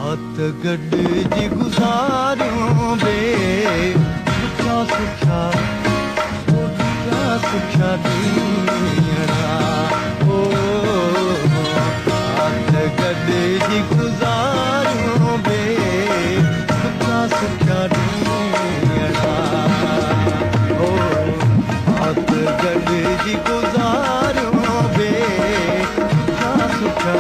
रात गॾिजी गुज़ारियूं बे सुठा सुठा सुठा सुठा ॾींहं ओ रात गॾिजी गुज़ारियूं बे सुठा सुठा ॾींहं ओ रात गॾिजी गुज़ारियूं बे सुठा सुठा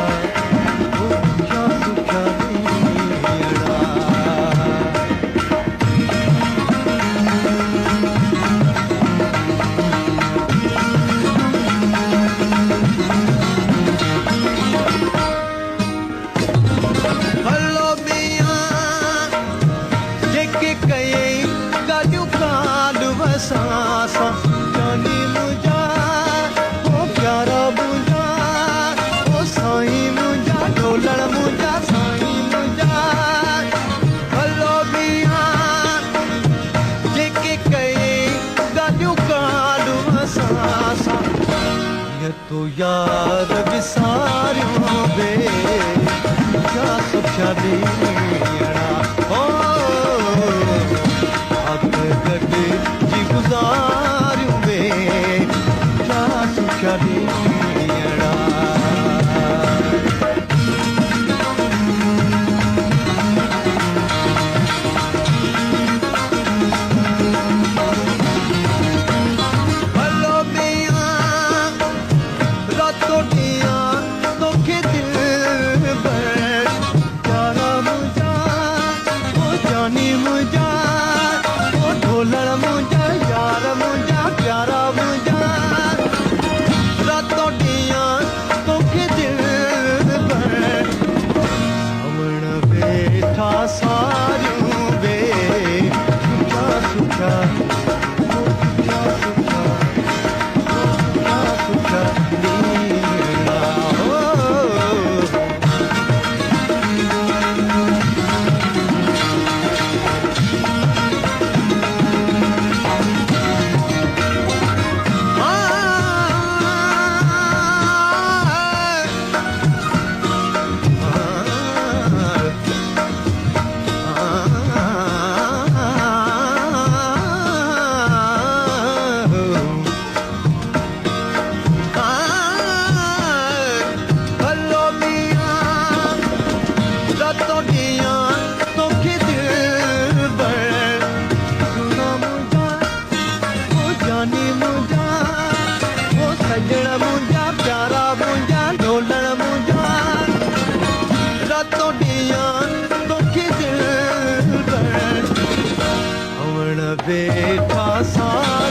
जानी मुझा ओ प्यारा मुझा ओ साईं मुझा ढोलण मुझा साईं मुझा हलो बिया जेके कई ॻाल्हियूं कान असां ये तो यार विसारियो बे क्या सुठा ॾींहं ओ हथ गॾिजी गुज़ारियूं बे क्या सुठा ॾींहं हलो मिया रातो ॾींहं तोखे दिल भर प्यारा मुंहिंजा ओ जानी मुंहिंजा ओ ढोलण मुंहिंजा यार मुंहिंजा प्यारा मुंहिंजा रातो ॾींहं तोखे दिल भर सावण वेठा सारियूं बे सुठा सुठा सुठा सुठा सुठा सुठा ॾींहं सजण मुंहिंजा प्यारा मुंहिंजा ढोलण मुंहिंजा रातो ॾींहं तोखे दिल भर सावण वेठा सा